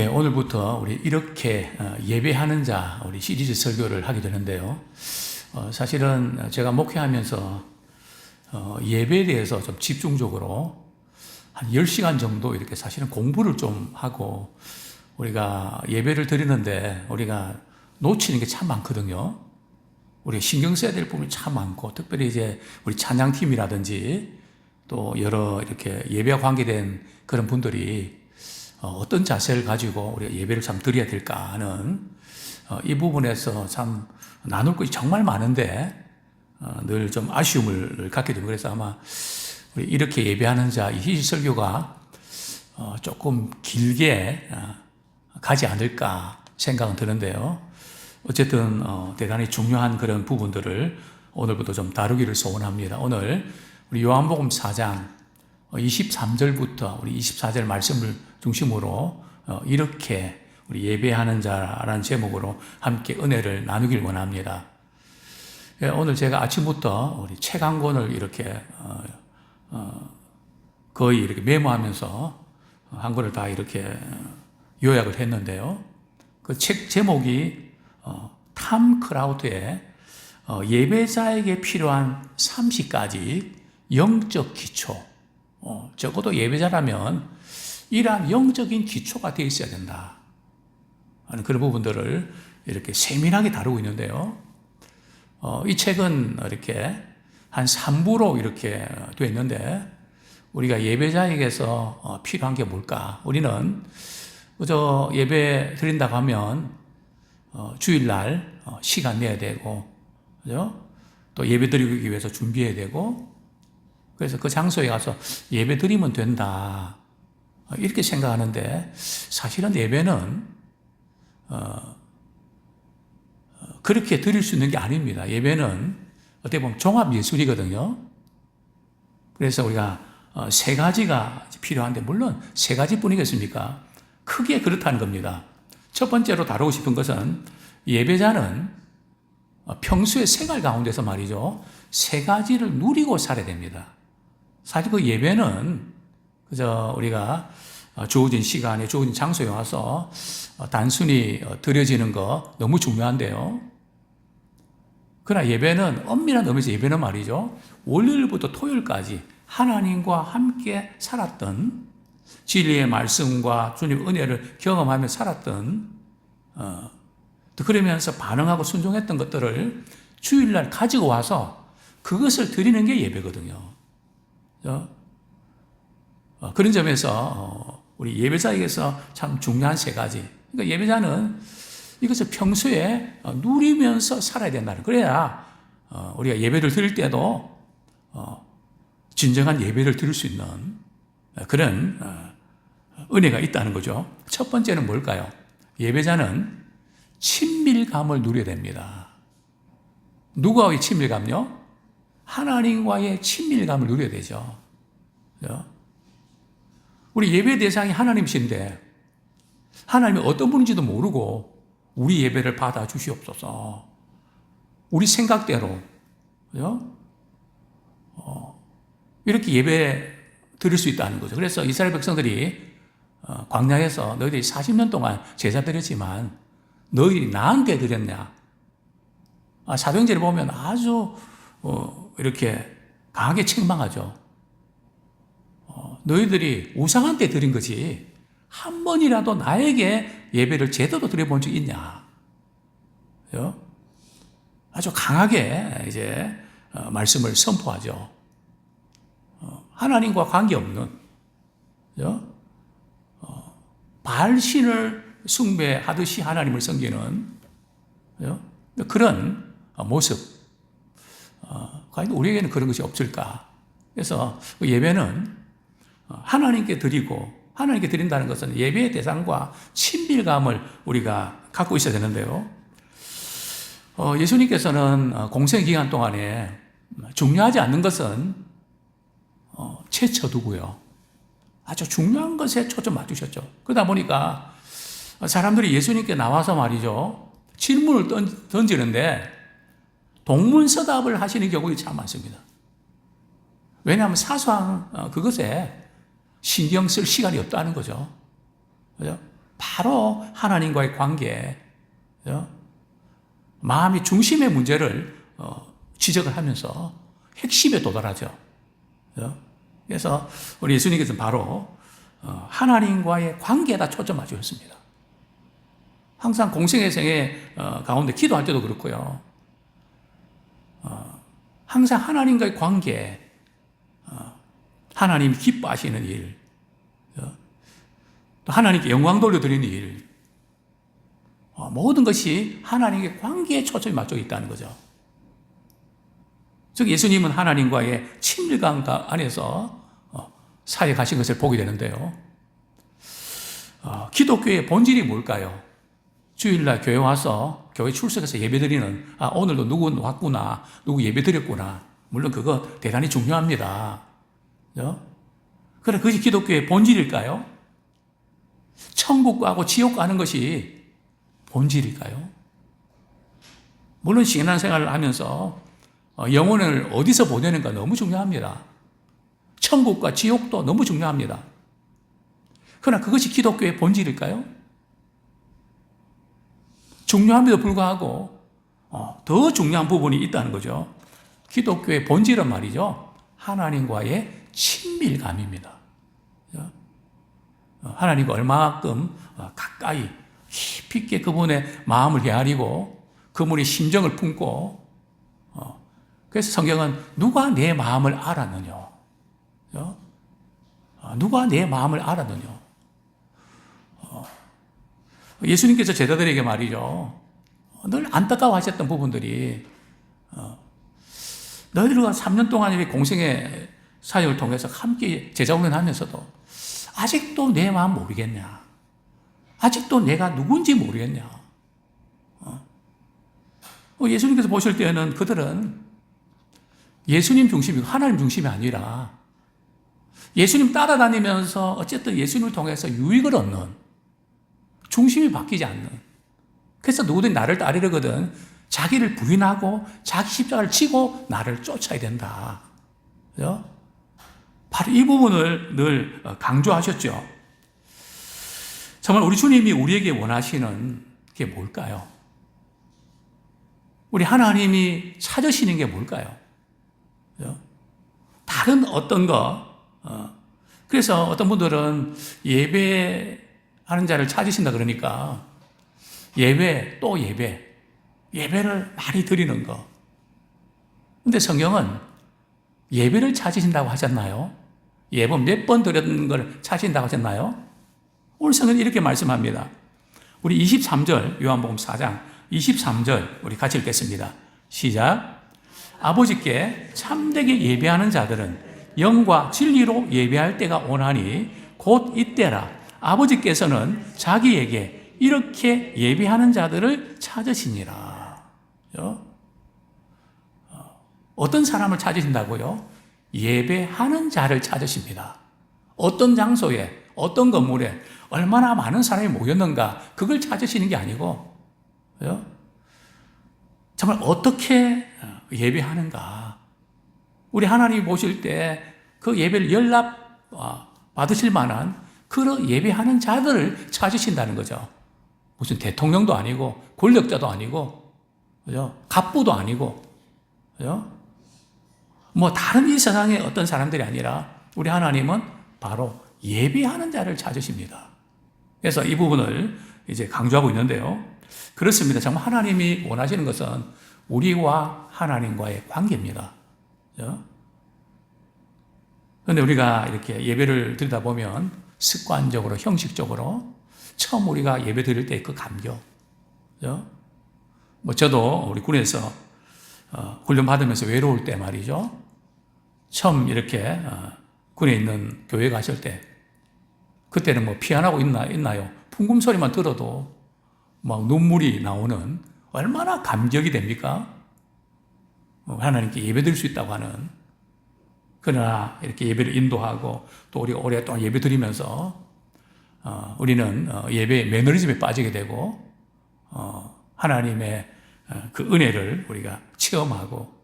오늘부터 우리 이렇게 예배하는 자 우리 시리즈 설교를 하게 되는데요. 사실은 제가 목회하면서 예배에 대해서 좀 집중적으로 한 10시간 정도 이렇게 사실은 공부를 좀 하고 우리가 예배를 드리는데 우리가 놓치는 게 참 많거든요. 우리가 신경 써야 될 부분이 참 많고, 특별히 이제 우리 찬양팀이라든지 또 여러 이렇게 예배와 관계된 그런 분들이 어떤 자세를 가지고 우리가 예배를 참 드려야 될까 하는 이 부분에서 참 나눌 것이 정말 많은데 늘 좀 아쉬움을 갖게 되고, 그래서 아마 우리 이렇게 예배하는 자 이 희시 설교가 조금 길게 가지 않을까 생각은 드는데요. 어쨌든 대단히 중요한 그런 부분들을 오늘부터 좀 다루기를 소원합니다. 오늘 우리 요한복음 4장 23절부터 우리 24절 말씀을 중심으로 이렇게 우리 예배하는 자라는 제목으로 함께 은혜를 나누길 원합니다. 오늘 제가 아침부터 우리 책 한 권을 이렇게 거의 이렇게 메모하면서 한 권을 다 이렇게 요약을 했는데요. 그 책 제목이 탐 크라우트의 예배자에게 필요한 30가지 영적 기초. 적어도 예배자라면 이러한 영적인 기초가 되어 있어야 된다 하는 그런 부분들을 이렇게 세밀하게 다루고 있는데요. 이 책은 이렇게 한 3부로 이렇게 되어 있는데, 우리가 예배자에게서 필요한 게 뭘까? 우리는 그저 예배 드린다고 하면 주일날 시간 내야 되고, 그죠? 또 예배 드리기 위해서 준비해야 되고, 그래서 그 장소에 가서 예배 드리면 된다 이렇게 생각하는데, 사실은 예배는 그렇게 드릴 수 있는 게 아닙니다. 예배는 어떻게 보면 종합예술이거든요. 그래서 우리가 세 가지가 필요한데, 물론 세 가지뿐이겠습니까? 크게 그렇다는 겁니다. 첫 번째로 다루고 싶은 것은, 예배자는 평소의 생활 가운데서 말이죠, 세 가지를 누리고 살아야 됩니다. 사실 그 예배는 그저 우리가 주어진 시간에 주어진 장소에 와서 단순히 드려지는 거 너무 중요한데요. 그러나 예배는, 엄밀한 의미에서 예배는 말이죠, 월요일부터 토요일까지 하나님과 함께 살았던, 진리의 말씀과 주님의 은혜를 경험하며 살았던, 또 그러면서 반응하고 순종했던 것들을 주일날 가지고 와서 그것을 드리는 게 예배거든요. 그런 점에서 우리 예배자에게서 참 중요한 세 가지. 그러니까 예배자는 이것을 평소에 누리면서 살아야 된다는, 그래야 우리가 예배를 드릴 때도 진정한 예배를 드릴 수 있는 그런 은혜가 있다는 거죠. 첫 번째는 뭘까요? 예배자는 친밀감을 누려야 됩니다. 누구와의 친밀감요? 하나님과의 친밀감을 누려야 되죠. 우리 예배 대상이 하나님이신데 하나님이 어떤 분인지도 모르고 우리 예배를 받아 주시옵소서. 우리 생각대로 이렇게 예배 드릴 수 있다는 거죠. 그래서 이스라엘 백성들이 광야에서 너희들이 40년 동안 제사 드렸지만 너희들이 나한테 드렸냐? 사도행전에 보면 아주 이렇게 강하게 책망하죠. 너희들이 우상한테 드린 거지 한 번이라도 나에게 예배를 제대로 드려본 적 있냐? 아주 강하게 이제 말씀을 선포하죠. 하나님과 관계없는 바알신을 숭배하듯이 하나님을 섬기는 그런 모습, 과연 우리에게는 그런 것이 없을까? 그래서 예배는 하나님께 드리고, 하나님께 드린다는 것은 예배의 대상과 친밀감을 우리가 갖고 있어야 되는데요. 예수님께서는 공생 기간 동안에 중요하지 않는 것은 채쳐두고요, 아주 중요한 것에 초점 맞추셨죠. 그러다 보니까 사람들이 예수님께 나와서 말이죠, 질문을 던지는데 동문서답을 하시는 경우가 참 많습니다. 왜냐하면 사소한 그것에 신경 쓸 시간이 없다는 거죠. 그죠? 바로 하나님과의 관계, 마음의 중심의 문제를 지적을 하면서 핵심에 도달하죠. 그래서 우리 예수님께서는 바로 하나님과의 관계에다 초점을 주셨습니다. 항상 공생의 생애 가운데 기도할 때도 그렇고요. 항상 하나님과의 관계, 하나님이 기뻐하시는 일, 또 하나님께 영광 돌려드리는 일, 모든 것이 하나님의 관계에 초점이 맞춰 있다는 거죠. 즉 예수님은 하나님과의 친밀감 안에서 사역하신 것을 보게 되는데요. 기독교의 본질이 뭘까요? 주일날 교회 와서 교회 출석해서 예배드리는, 오늘도 누구 왔구나, 누구 예배드렸구나. 물론 그거 대단히 중요합니다. 그래, 그것이 기독교의 본질일까요? 천국 가고 지옥 가는 것이 본질일까요? 물론 신앙생활을 하면서 영혼을 어디서 보내는가 너무 중요합니다. 천국과 지옥도 너무 중요합니다. 그러나 그것이 기독교의 본질일까요? 중요함에도 불구하고 더 중요한 부분이 있다는 거죠. 기독교의 본질은 말이죠, 하나님과의 친밀감입니다. 하나님과 얼마만큼 가까이 깊이 있게 그분의 마음을 헤아리고 그분의 심정을 품고, 그래서 성경은 누가 내 마음을 알았느냐, 누가 내 마음을 알았느냐. 예수님께서 제자들에게 말이죠, 늘 안타까워하셨던 부분들이, 너희들과 3년 동안의 공생의 사역을 통해서 함께 제자훈련하면서도 아직도 내 마음 모르겠냐, 아직도 내가 누군지 모르겠냐. 예수님께서 보실 때는 그들은 예수님 중심이고 하나님 중심이 아니라 예수님 따라다니면서 어쨌든 예수님을 통해서 유익을 얻는, 중심이 바뀌지 않는, 그래서 누구든지 나를 따르려거든 자기를 부인하고 자기 십자가를 지고 나를 쫓아야 된다. 그죠? 바로 이 부분을 늘 강조하셨죠. 정말 우리 주님이 우리에게 원하시는 게 뭘까요? 우리 하나님이 찾으시는 게 뭘까요? 그죠? 다른 어떤 거, 그래서 어떤 분들은 예배하는 자를 찾으신다 그러니까 예배 또 예배를 많이 드리는 거. 근데 성경은 예배를 찾으신다고 하셨나요? 예배 몇 번 드렸는 걸 찾으신다고 하셨나요? 오늘 성경은 이렇게 말씀합니다. 우리 23절, 요한복음 4장 23절 우리 같이 읽겠습니다. 시작. 아버지께 참되게 예배하는 자들은 영과 진리로 예배할 때가 오나니 곧 이때라. 아버지께서는 자기에게 이렇게 예배하는 자들을 찾으시니라. 어떤 사람을 찾으신다고요? 예배하는 자를 찾으십니다. 어떤 장소에, 어떤 건물에 얼마나 많은 사람이 모였는가, 그걸 찾으시는 게 아니고, 정말 어떻게 예배하는가. 우리 하나님이 보실 때 그 예배를 연락 받으실 만한 그런 예배하는 자들을 찾으신다는 거죠. 무슨 대통령도 아니고, 권력자도 아니고, 그죠? 갑부도 아니고, 그죠? 뭐 다른 이 세상의 어떤 사람들이 아니라 우리 하나님은 바로 예배하는 자를 찾으십니다. 그래서 이 부분을 이제 강조하고 있는데요. 그렇습니다. 정말 하나님이 원하시는 것은 우리와 하나님과의 관계입니다. 그런데 우리가 이렇게 예배를 드리다 보면 습관적으로, 형식적으로 처음 우리가 예배 드릴 때 그 감격, 뭐 저도 우리 군에서 훈련 받으면서 외로울 때 말이죠. 처음 이렇게 군에 있는 교회 가실 때, 그때는 뭐 피아노가 있나요? 풍금 소리만 들어도 막 눈물이 나오는, 얼마나 감격이 됩니까? 하나님께 예배 드릴 수 있다고 하는. 그러나 이렇게 예배를 인도하고 또 우리가 오랫동안 예배 드리면서 우리는 예배의 매너리즘에 빠지게 되고 하나님의 그 은혜를 우리가 체험하고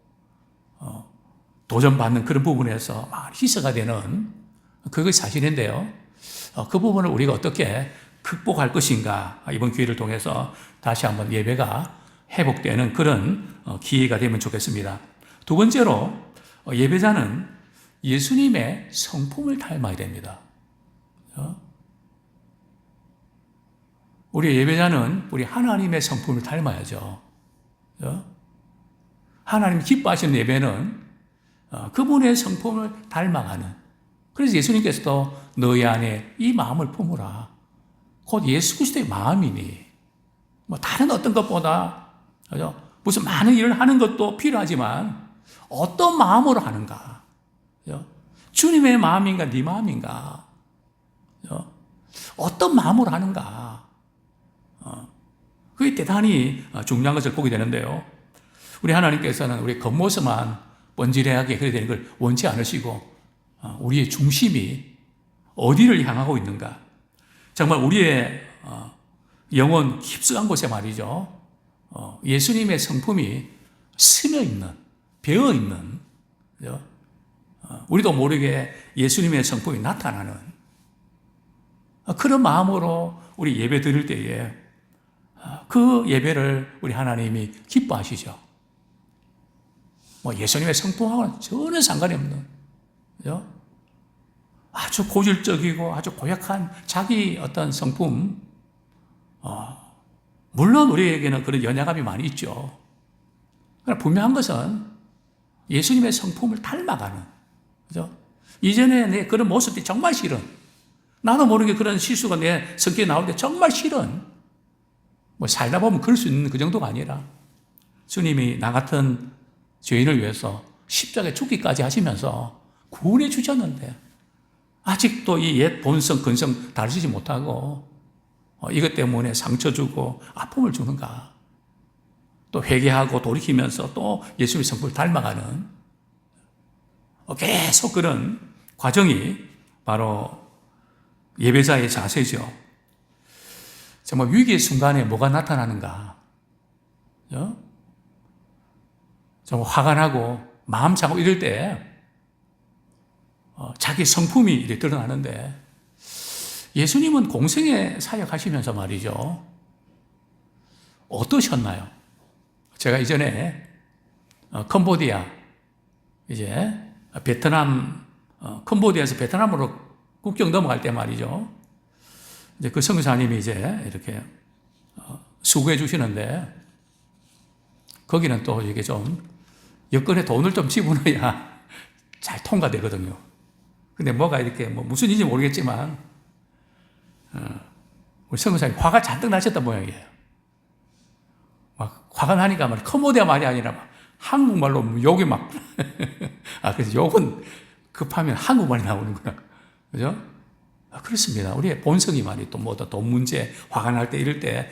도전받는 그런 부분에서 많이 희생가 되는, 그것이 사실인데요. 그 부분을 우리가 어떻게 극복할 것인가, 이번 기회를 통해서 다시 한번 예배가 회복되는 그런 기회가 되면 좋겠습니다. 두 번째로, 예배자는 예수님의 성품을 닮아야 됩니다. 우리 예배자는 우리 하나님의 성품을 닮아야죠. 하나님이 기뻐하시는 예배는 그분의 성품을 닮아가는. 그래서 예수님께서도 너희 안에 이 마음을 품으라. 곧 예수 그리스도의 마음이니. 뭐 다른 어떤 것보다, 그죠? 무슨 많은 일을 하는 것도 필요하지만 어떤 마음으로 하는가? 그죠? 주님의 마음인가, 네 마음인가? 그죠? 어떤 마음으로 하는가? 그게 대단히 중요한 것을 보게 되는데요. 우리 하나님께서는 우리 겉모습만 번지르하게 그래야 되는 걸 원치 않으시고, 우리의 중심이 어디를 향하고 있는가? 정말 우리의 영혼 깊숙한 곳에 말이죠. 예수님의 성품이 스며있는, 배어있는, 우리도 모르게 예수님의 성품이 나타나는 그런 마음으로 우리 예배 드릴 때에 그 예배를 우리 하나님이 기뻐하시죠. 뭐 예수님의 성품하고는 전혀 상관이 없는, 그죠? 아주 고질적이고 아주 고약한 자기 어떤 성품, 물론 우리에게는 그런 연약함이 많이 있죠. 그러나 분명한 것은 예수님의 성품을 닮아가는, 그죠? 이전에 내 그런 모습이 정말 싫은, 나도 모르게 그런 실수가 내 성격에 나올 때 정말 싫은, 뭐 살다 보면 그럴 수 있는 그 정도가 아니라 주님이 나 같은 죄인을 위해서 십자가에 죽기까지 하시면서 구원해 주셨는데 아직도 이 옛 본성, 근성 다루지 못하고 이것 때문에 상처 주고 아픔을 주는가? 또 회개하고 돌이키면서 또 예수님의 성품을 닮아가는 계속 그런 과정이 바로 예배자의 자세죠. 정말 위기의 순간에 뭐가 나타나는가? 정말 화가 나고 마음 상하고 이럴 때 자기 성품이 이렇게 드러나는데, 예수님은 공생에 사역하시면서 말이죠. 어떠셨나요? 제가 이전에 캄보디아, 이제 베트남, 캄보디아에서 베트남으로 국경 넘어갈 때 말이죠. 이제 그 선교사님이 이제 이렇게 수고해 주시는데, 거기는 또 이게 좀 여건에 돈을 좀 집어넣어야 잘 통과되거든요. 근데 뭐가 이렇게 무슨 일인지 모르겠지만, 우리 선교사님 화가 잔뜩 나셨던 모양이에요. 막 화가 나니까 막 컴보디아 말이 아니라 막 한국말로 욕이 막, 그래서 욕은 급하면 한국말이 나오는구나. 그죠? 그렇습니다. 우리의 본성이 말이 또 뭐다, 돈 문제, 화가 날 때 이럴 때,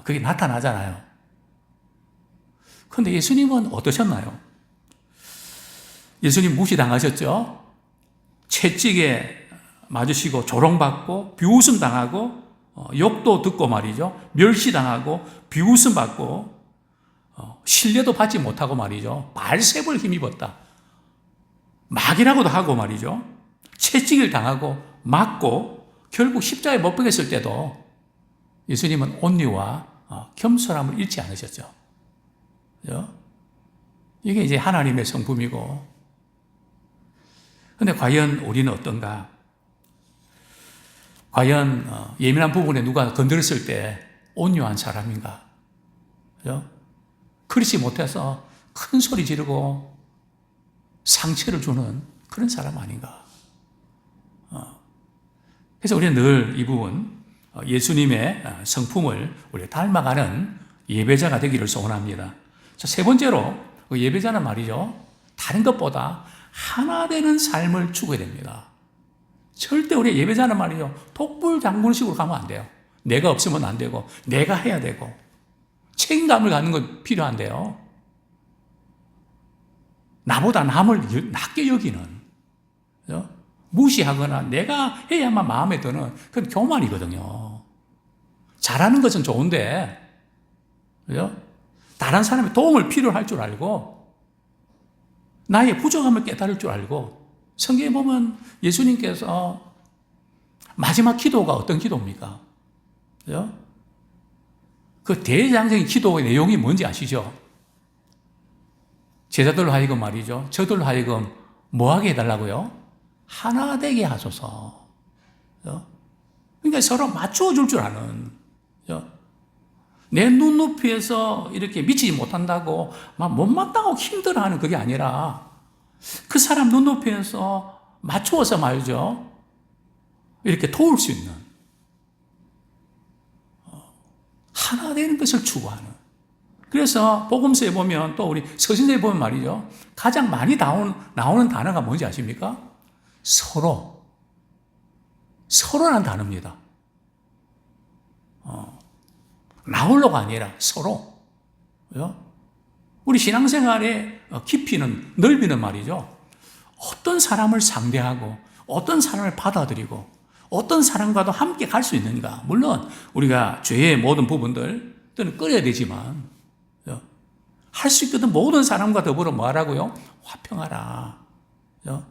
그게 나타나잖아요. 그런데 예수님은 어떠셨나요? 예수님 무시당하셨죠? 채찍에 맞으시고 조롱받고 비웃음 당하고 욕도 듣고 말이죠. 멸시당하고 비웃음 받고 신뢰도 받지 못하고 말이죠. 발셉을 힘입었다. 막이라고도 하고 말이죠. 채찍을 당하고 맞고 결국 십자가에 못 박혔을 때도 예수님은 온유와 겸손함을 잃지 않으셨죠. 이게 이제 하나님의 성품이고, 근데 과연 우리는 어떤가? 과연 예민한 부분에 누가 건드렸을 때 온유한 사람인가? 그죠? 그렇지 못해서 큰 소리 지르고 상처를 주는 그런 사람 아닌가? 그래서 우리는 늘 이 부분, 예수님의 성품을 우리 닮아가는 예배자가 되기를 소원합니다. 자, 세 번째로 예배자는 말이죠, 다른 것보다 하나 되는 삶을 추구해야 됩니다. 절대 우리 예배자는 말이죠, 독불 장군식으로 가면 안 돼요. 내가 없으면 안 되고 내가 해야 되고 책임감을 갖는 건 필요한데요, 나보다 남을 낮게 여기는, 그죠? 무시하거나 내가 해야만 마음에 드는 그건 교만이거든요. 잘하는 것은 좋은데, 그죠? 다른 사람의 도움을 필요로 할 줄 알고 나의 부족함을 깨달을 줄 알고, 성경에 보면 예수님께서 마지막 기도가 어떤 기도입니까? 그죠? 그 대장적인 기도의 내용이 뭔지 아시죠? 제자들로 하여금 말이죠. 저들로 하여금 뭐하게 해달라고요? 하나 되게 하소서. 그죠? 그러니까 서로 맞추어 줄 줄 아는. 그죠? 내 눈높이에서 이렇게 미치지 못한다고 막 못마땅하고 힘들어하는 그게 아니라 그 사람 눈높이에서 맞추어서 말이죠. 이렇게 도울 수 있는 하나 되는 것을 추구하는. 그래서 복음서에 보면 또 우리 서신서에 보면 말이죠. 가장 많이 나오는 단어가 뭔지 아십니까? 서로. 서로라는 단어입니다. 나홀로가 아니라 서로. 그죠? 우리 신앙생활의 깊이는, 넓이는 말이죠. 어떤 사람을 상대하고, 어떤 사람을 받아들이고, 어떤 사람과도 함께 갈 수 있는가. 물론, 우리가 죄의 모든 부분들은 끌어야 되지만, 할 수 있거든 모든 사람과 더불어 뭐 하라고요? 화평하라. 그죠?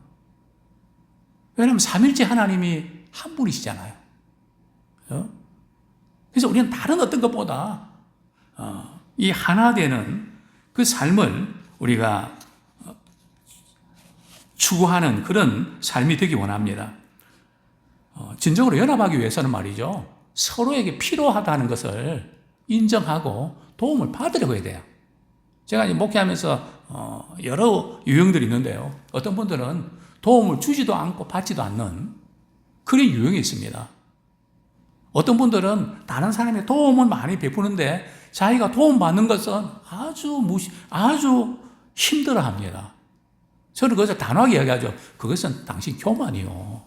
왜냐하면 삼일째 하나님이 한 분이시잖아요. 그죠? 그래서 우리는 다른 어떤 것보다 이 하나 되는 그 삶을 우리가 추구하는 그런 삶이 되기 원합니다. 진정으로 연합하기 위해서는 말이죠. 서로에게 필요하다는 것을 인정하고 도움을 받으려고 해야 돼요. 제가 목회하면서 여러 유형들이 있는데요. 어떤 분들은 도움을 주지도 않고 받지도 않는 그런 유형이 있습니다. 어떤 분들은 다른 사람의 도움을 많이 베푸는데 자기가 도움받는 것은 아주 힘들어 합니다. 저는 그것을 단호하게 이야기하죠. 그것은 당신 교만이요.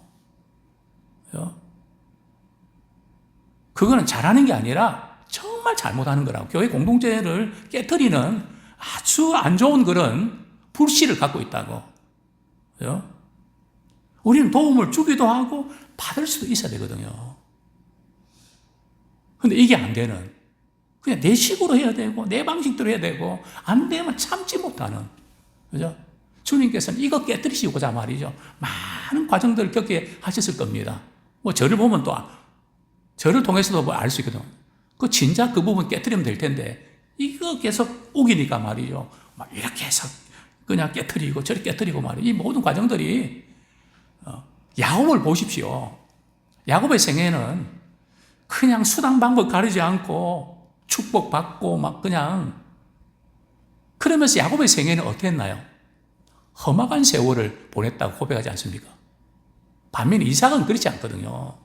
그거는 잘하는 게 아니라 정말 잘못하는 거라고. 교회 공동체를 깨트리는 아주 안 좋은 그런 불씨를 갖고 있다고. 우리는 도움을 주기도 하고 받을 수도 있어야 되거든요. 근데 이게 안 되는, 그냥 내 식으로 해야 되고, 내 방식대로 해야 되고, 안 되면 참지 못하는, 그죠? 주님께서는 이거 깨뜨리시고자 말이죠. 많은 과정들을 겪게 하셨을 겁니다. 뭐, 저를 보면 또, 저를 통해서도 뭐 알 수 있거든. 진짜 그 부분 깨뜨리면 될 텐데, 이거 계속 우기니까 말이죠. 막 이렇게 해서 그냥 깨뜨리고, 저리 깨뜨리고 말이죠. 이 모든 과정들이, 야곱을 보십시오. 야곱의 생애는 그냥 수단 방법 가리지 않고 축복받고 막 그냥 그러면서 야곱의 생애는 어떻게 했나요? 험악한 세월을 보냈다고 고백하지 않습니까? 반면 이삭은 그렇지 않거든요.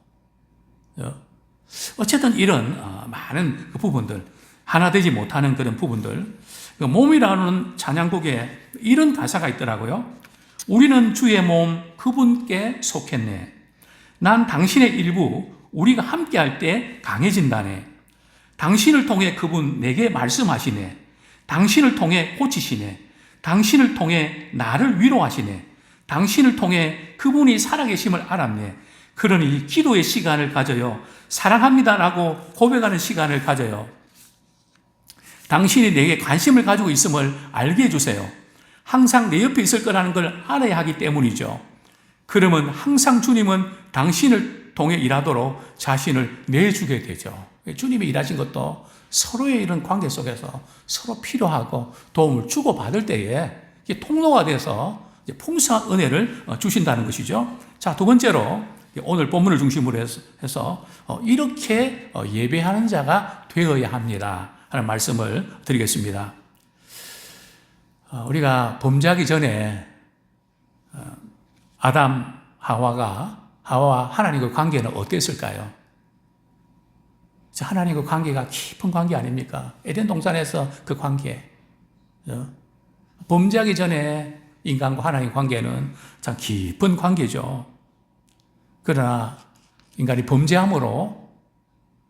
어쨌든 이런 많은 그 부분들, 하나 되지 못하는 그런 부분들, 몸이라는 찬양곡에 이런 가사가 있더라고요. 우리는 주의 몸 그분께 속했네. 난 당신의 일부 우리가 함께할 때 강해진다네. 당신을 통해 그분 내게 말씀하시네. 당신을 통해 고치시네. 당신을 통해 나를 위로하시네. 당신을 통해 그분이 살아계심을 알았네. 그러니 기도의 시간을 가져요. 사랑합니다라고 고백하는 시간을 가져요. 당신이 내게 관심을 가지고 있음을 알게 해주세요. 항상 내 옆에 있을 거라는 걸 알아야 하기 때문이죠. 그러면 항상 주님은 당신을 통해 일하도록 자신을 내주게 되죠. 주님이 일하신 것도 서로의 이런 관계 속에서 서로 필요하고 도움을 주고받을 때에 통로가 돼서 풍성한 은혜를 주신다는 것이죠. 자, 두 번째로 오늘 본문을 중심으로 해서 이렇게 예배하는 자가 되어야 합니다 하는 말씀을 드리겠습니다. 우리가 범죄하기 전에 아담 하와와 하나님과 관계는 어땠을까요? 하나님과 관계가 깊은 관계 아닙니까? 에덴 동산에서 그 관계. 범죄하기 전에 인간과 하나님의 관계는 참 깊은 관계죠. 그러나 인간이 범죄함으로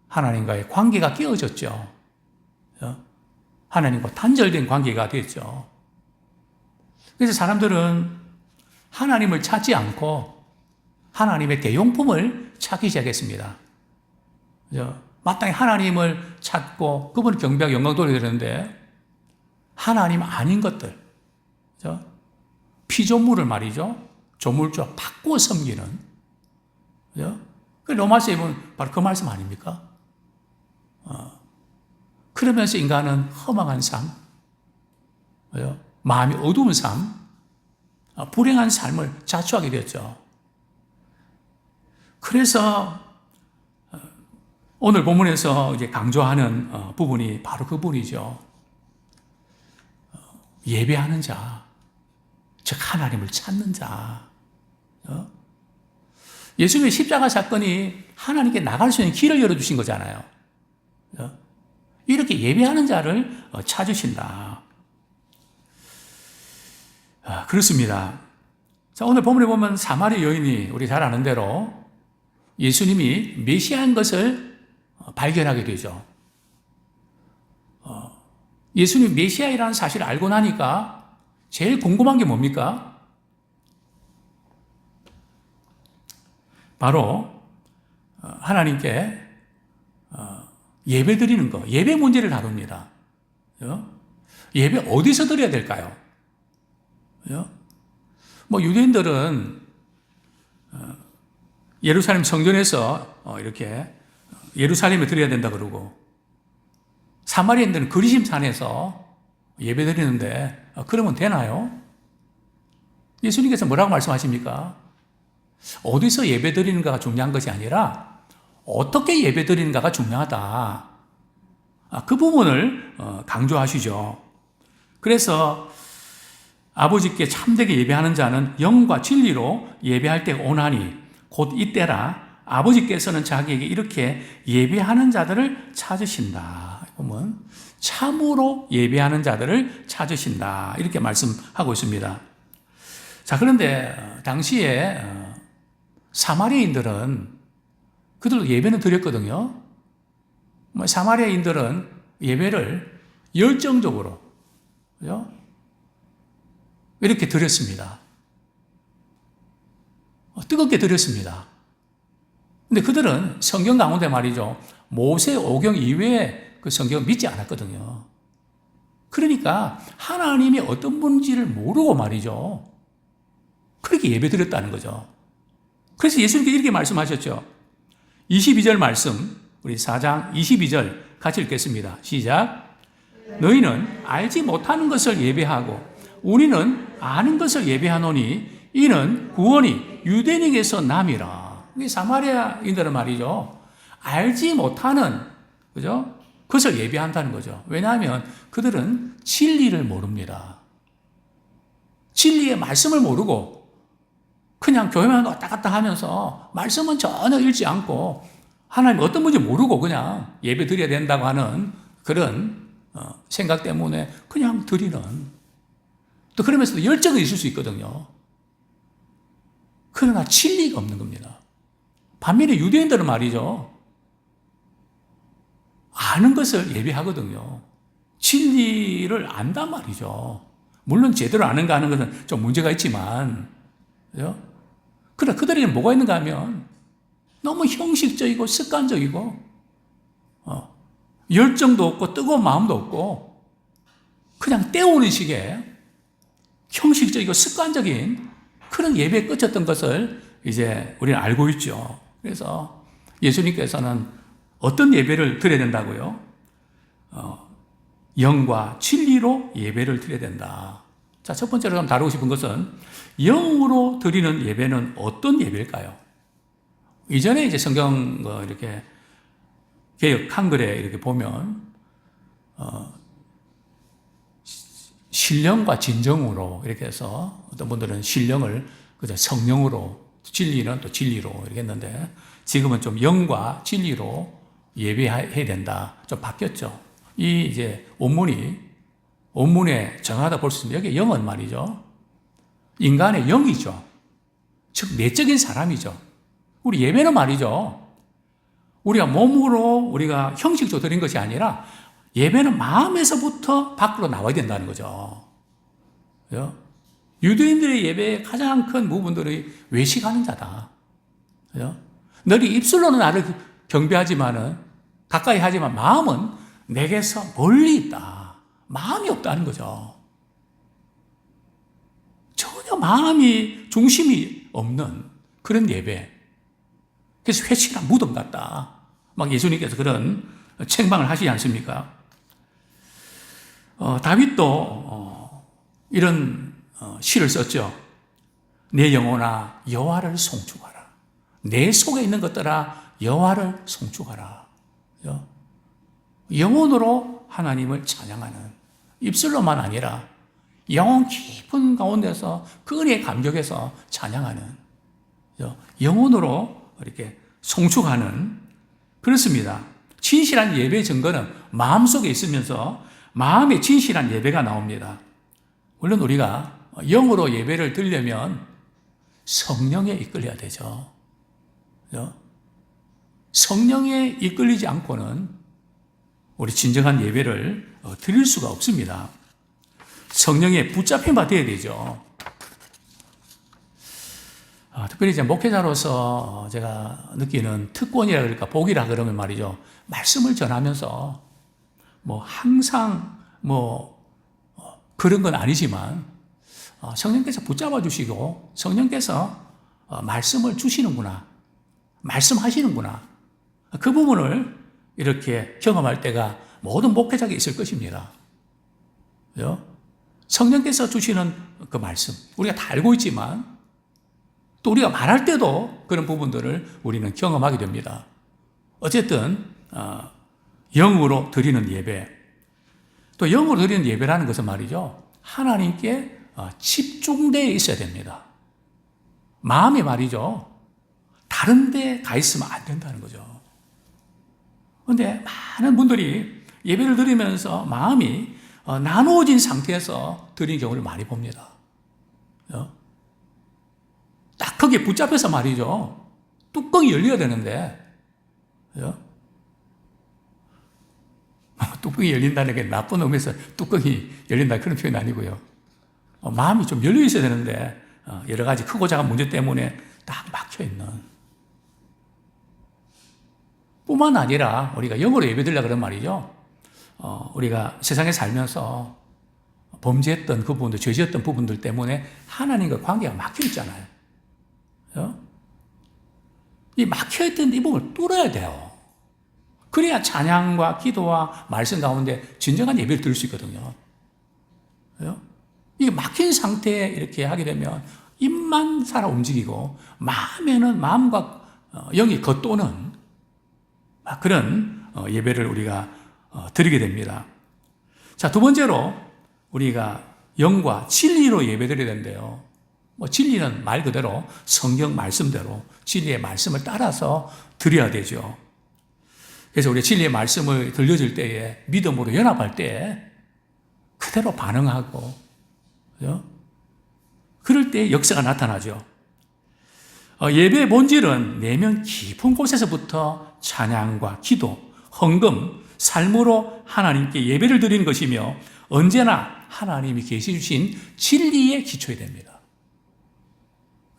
하나님과의 관계가 깨어졌죠. 하나님과 단절된 관계가 됐죠. 그래서 사람들은 하나님을 찾지 않고 하나님의 대용품을 찾기 시작했습니다. 마땅히 하나님을 찾고 그분을 경배하고 영광 돌려드렸는데 하나님 아닌 것들, 피조물을 말이죠. 조물주와 바꾸어 섬기는. 그 로마서에 보면 바로 그 말씀 아닙니까? 그러면서 인간은 허망한 삶, 마음이 어두운 삶, 불행한 삶을 자초하게 되었죠. 그래서 오늘 본문에서 이제 강조하는 부분이 바로 그 부분이죠. 예배하는 자, 즉 하나님을 찾는 자. 예수님의 십자가 사건이 하나님께 나갈 수 있는 길을 열어주신 거잖아요. 이렇게 예배하는 자를 찾으신다. 그렇습니다. 자, 오늘 본문에 보면 사마리 여인이 우리 잘 아는 대로 예수님이 메시아인 것을 발견하게 되죠. 예수님 메시아이라는 사실을 알고 나니까 제일 궁금한 게 뭡니까? 바로 하나님께 예배 드리는 거, 예배 문제를 다룹니다. 예배 어디서 드려야 될까요? 유대인들은 예루살렘 성전에서 이렇게 예루살렘에 드려야 된다 그러고, 사마리아인들은 그리심산에서 예배 드리는데 그러면 되나요? 예수님께서 뭐라고 말씀하십니까? 어디서 예배 드리는가가 중요한 것이 아니라 어떻게 예배 드리는가가 중요하다. 그 부분을 강조하시죠. 그래서 아버지께 참되게 예배하는 자는 영과 진리로 예배할 때가 오나니 곧 이때라. 아버지께서는 자기에게 이렇게 예배하는 자들을 찾으신다. 보면 참으로 예배하는 자들을 찾으신다. 이렇게 말씀하고 있습니다. 자, 그런데 당시에 사마리아인들은 그들도 예배는 드렸거든요. 사마리아인들은 예배를 열정적으로, 그죠? 이렇게 드렸습니다. 뜨겁게 드렸습니다. 근데 그들은 성경 가운데 말이죠, 모세 오경 이외에 그 성경을 믿지 않았거든요. 그러니까 하나님이 어떤 분인지를 모르고 말이죠, 그렇게 예배 드렸다는 거죠. 그래서 예수님께서 이렇게 말씀하셨죠. 22절 말씀, 우리 4장 22절 같이 읽겠습니다. 시작. 너희는 알지 못하는 것을 예배하고 우리는 아는 것을 예배하노니 이는 구원이 유대인에게서 남이라. 사마리아인들은 말이죠, 알지 못하는, 그죠? 그것을 예배한다는 거죠. 왜냐하면 그들은 진리를 모릅니다. 진리의 말씀을 모르고 그냥 교회만 왔다 갔다 하면서 말씀은 전혀 읽지 않고 하나님 어떤 분인지 모르고 그냥 예배 드려야 된다고 하는 그런 생각 때문에 그냥 드리는, 또 그러면서도 열정이 있을 수 있거든요. 그러나 진리가 없는 겁니다. 반면에 유대인들은 말이죠, 아는 것을 예배하거든요. 진리를 안단 말이죠. 물론 제대로 아는가 하는 것은 좀 문제가 있지만, 그죠? 그러나 그들에게는 뭐가 있는가 하면 너무 형식적이고 습관적이고 열정도 없고 뜨거운 마음도 없고 그냥 때우는 식의 형식적이고 습관적인 그런 예배에 끝쳤던 것을 이제 우리는 알고 있죠. 그래서 예수님께서는 어떤 예배를 드려야 된다고요? 영과 진리로 예배를 드려야 된다. 자, 첫 번째로 다루고 싶은 것은 영으로 드리는 예배는 어떤 예배일까요? 이전에 이제 성경 이렇게 개역 한글에 이렇게 보면 신령과 진정으로 이렇게 해서, 어떤 분들은 신령을 그저 성령으로, 진리는 또 진리로 이렇게 했는데 지금은 좀 영과 진리로 예배해야 된다. 좀 바뀌었죠. 이 이제 원문에 정하다 볼 수 있습니다. 여기 영은 말이죠, 인간의 영이죠. 즉 내적인 사람이죠. 우리 예배는 말이죠, 우리가 몸으로 우리가 형식적으로 드린 것이 아니라 예배는 마음에서부터 밖으로 나와야 된다는 거죠. 그죠? 유대인들의 예배의 가장 큰 부분들이 외식하는 자다. 그죠? 너희 입술로는 나를 경배하지만은, 가까이 하지만 마음은 내게서 멀리 있다. 마음이 없다는 거죠. 전혀 마음이, 중심이 없는 그런 예배. 그래서 회식이나 무덤 같다. 막 예수님께서 그런 책망을 하시지 않습니까? 다윗도 이런 시를 썼죠. 내 영혼아 여호와를 송축하라. 내 속에 있는 것들아 여호와를 송축하라. 영혼으로 하나님을 찬양하는, 입술로만 아니라 영혼 깊은 가운데서 그 은혜의 감격에서 찬양하는, 영혼으로 이렇게 송축하는, 그렇습니다. 진실한 예배의 증거는 마음속에 있으면서 마음에 진실한 예배가 나옵니다. 물론 우리가 영으로 예배를 드리려면 성령에 이끌려야 되죠. 성령에 이끌리지 않고는 우리 진정한 예배를 드릴 수가 없습니다. 성령에 붙잡힌 바 되어야 되죠. 특별히 이제 목회자로서 제가 느끼는 특권이라 그럴까, 복이라 그러면 말이죠. 말씀을 전하면서 항상 그런 건 아니지만 성령께서 붙잡아 주시고 성령께서 말씀을 주시는구나, 말씀하시는구나, 그 부분을 이렇게 경험할 때가 모든 목회자에게 있을 것입니다. 성령께서 주시는 그 말씀, 우리가 다 알고 있지만 또 우리가 말할 때도 그런 부분들을 우리는 경험하게 됩니다. 어쨌든 영으로 드리는 예배, 또 영으로 드리는 예배라는 것은 말이죠, 하나님께 집중되어 있어야 됩니다. 마음이 말이죠, 다른 데 가 있으면 안 된다는 거죠. 그런데 많은 분들이 예배를 드리면서 마음이 나누어진 상태에서 드리는 경우를 많이 봅니다. 딱 거기에 붙잡혀서 말이죠, 뚜껑이 열려야 되는데, 뚜껑이 열린다는 게 나쁜 의미에서 뚜껑이 열린다 그런 표현이 아니고요. 마음이 좀 열려 있어야 되는데 여러 가지 크고 작은 문제 때문에 딱 막혀 있는. 뿐만 아니라 우리가 영으로 예배드리려 그런 말이죠. 우리가 세상에 살면서 범죄했던 그 부분들, 죄지었던 부분들 때문에 하나님과 관계가 막혀 있잖아요. 이 막혀 있던 이 부분을 뚫어야 돼요. 그래야 찬양과 기도와 말씀 가운데 진정한 예배를 드릴 수 있거든요. 이게 막힌 상태에 이렇게 하게 되면 입만 살아 움직이고 마음에는 마음과 영이 겉도는 그런 예배를 우리가 드리게 됩니다. 자, 두 번째로 우리가 영과 진리로 예배드려야 되는데요. 진리는 말 그대로 성경 말씀대로 진리의 말씀을 따라서 드려야 되죠. 그래서 우리 진리의 말씀을 들려줄 때에 믿음으로 연합할 때 그대로 반응하고, 그럴 때 역사가 나타나죠. 예배의 본질은 내면 깊은 곳에서부터 찬양과 기도, 헌금, 삶으로 하나님께 예배를 드리는 것이며 언제나 하나님이 계시 주신 진리에 기초해야 됩니다.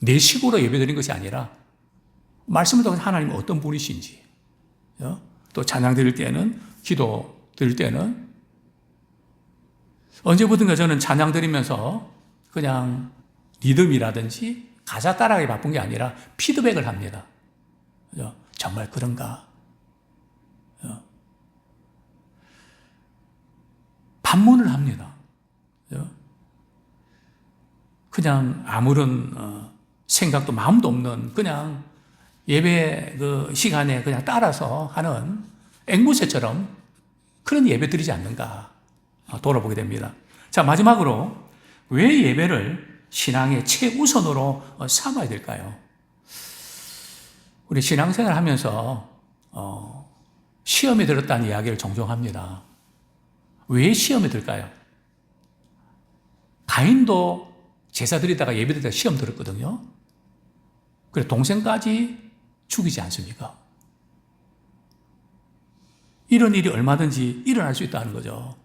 내 식으로 예배 드리는 것이 아니라 말씀을 통해서 하나님이 어떤 분이신지, 또 찬양 드릴 때는, 기도 드릴 때는 언제부턴가 저는 찬양 드리면서 그냥 리듬이라든지 가사 따라가기 바쁜 게 아니라 피드백을 합니다. 정말 그런가? 반문을 합니다. 그냥 아무런 생각도 마음도 없는 그냥 예배 그 시간에 그냥 따라서 하는 앵무새처럼 그런 예배 드리지 않는가 돌아보게 됩니다. 자, 마지막으로 왜 예배를 신앙의 최우선으로 삼아야 될까요? 우리 신앙생활 하면서 시험에 들었다는 이야기를 종종 합니다. 왜 시험에 들까요? 가인도 제사 드리다가 예배 드리다가 시험 들었거든요. 그래서 동생까지 죽이지 않습니까? 이런 일이 얼마든지 일어날 수 있다는 거죠.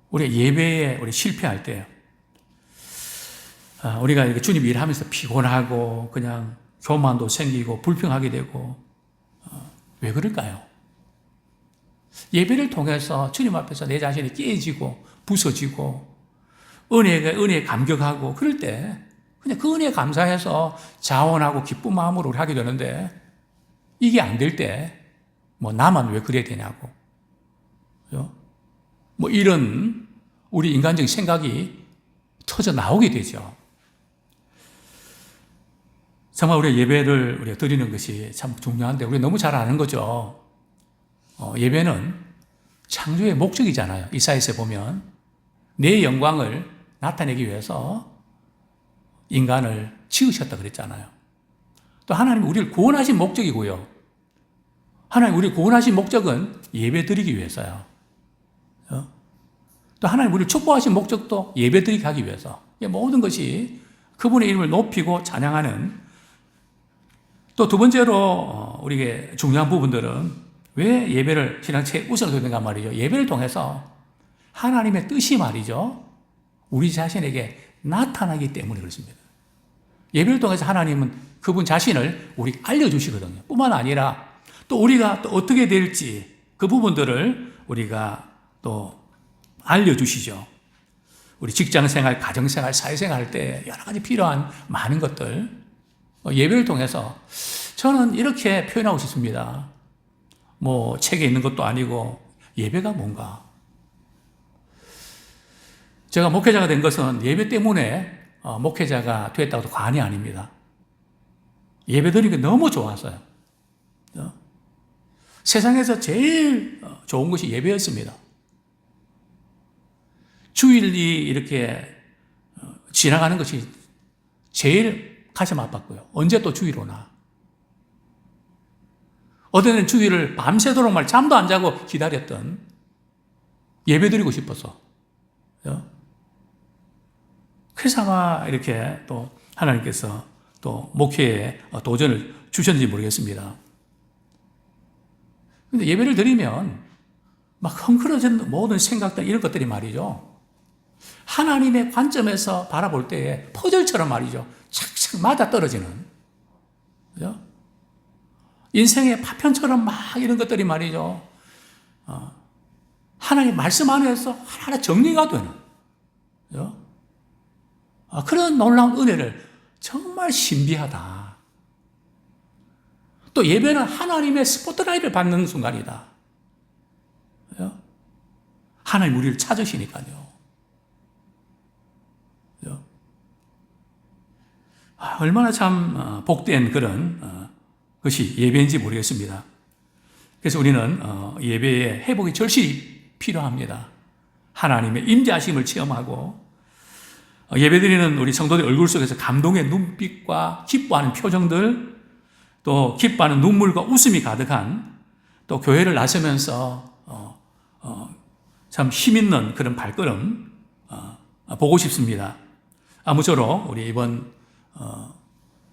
우리 예배에 우리 실패할 때, 우리가 이렇게 주님 일하면서 피곤하고 그냥 교만도 생기고 불평하게 되고, 왜 그럴까요? 예배를 통해서 주님 앞에서 내 자신이 깨지고 부서지고 은혜에 감격하고 그럴 때 그냥 그 은혜에 감사해서 자원하고 기쁜 마음으로 하게 되는데, 이게 안 될 때 나만 왜 그래야 되냐고, 뭐 이런 우리 인간적인 생각이 터져 나오게 되죠. 정말 우리가 예배를 우리가 드리는 것이 참 중요한데 우리가 너무 잘 아는 거죠. 예배는 창조의 목적이잖아요. 이사야서에 보면 내 영광을 나타내기 위해서 인간을 지으셨다 그랬잖아요. 또 하나님이 우리를 구원하신 목적이고요. 하나님 우리를 구원하신 목적은 예배 드리기 위해서요. 또 하나님 우리를 축복하신 목적도 예배 드리게 하기 위해서. 모든 것이 그분의 이름을 높이고 찬양하는. 또 두 번째로 우리에게 중요한 부분들은 왜 예배를 신앙 최우선으로 해야 되는가 말이죠. 예배를 통해서 하나님의 뜻이 말이죠. 우리 자신에게 나타나기 때문에 그렇습니다. 예배를 통해서 하나님은 그분 자신을 우리 알려주시거든요. 뿐만 아니라 또 우리가 또 어떻게 될지 그 부분들을 우리가 또 알려주시죠. 우리 직장생활, 가정생활, 사회생활 할 때 여러 가지 필요한 많은 것들 예배를 통해서 저는 이렇게 표현하고 싶습니다. 뭐 책에 있는 것도 아니고 예배가 뭔가. 제가 목회자가 된 것은 예배 때문에 목회자가 됐다고도 과언이 아닙니다. 예배 드리는 게 너무 좋아서요. 세상에서 제일 좋은 것이 예배였습니다. 주일이 이렇게 지나가는 것이 제일 가슴 아팠고요. 언제 또 주일 오나. 어제는 주일을 밤새도록 말 잠도 안 자고 기다렸던 예배 드리고 싶어서. 그래서 아마 이렇게 또 하나님께서 또 목회에 도전을 주셨는지 모르겠습니다. 근데 예배를 드리면 막 헝클어진 모든 생각들 이런 것들이 말이죠. 하나님의 관점에서 바라볼 때에 퍼즐처럼 말이죠. 착착 맞아 떨어지는. 그죠? 인생의 파편처럼 막 이런 것들이 말이죠. 하나님 말씀 안에서 하나하나 정리가 되는. 그죠? 그런 놀라운 은혜를 정말 신비하다. 또 예배는 하나님의 스포트라이트를 받는 순간이다. 그죠? 하나님 우리를 찾으시니까요. 그죠? 얼마나 참 복된 그런 것이 예배인지 모르겠습니다. 그래서 우리는 예배에 회복의 절실히 필요합니다. 하나님의 임재하심을 체험하고 예배드리는 우리 성도들 얼굴 속에서 감동의 눈빛과 기뻐하는 표정들, 또 기뻐하는 눈물과 웃음이 가득한 또 교회를 나서면서 참 힘있는 그런 발걸음 보고 싶습니다. 아무쪼록 우리 이번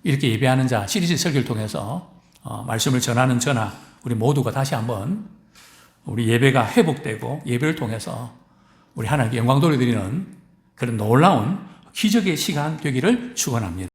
이렇게 예배하는 자 시리즈 설교를 통해서 말씀을 전하는 저나 우리 모두가 다시 한번 우리 예배가 회복되고 예배를 통해서 우리 하나님께 영광 돌려드리는 그런 놀라운 기적의 시간 되기를 축원합니다.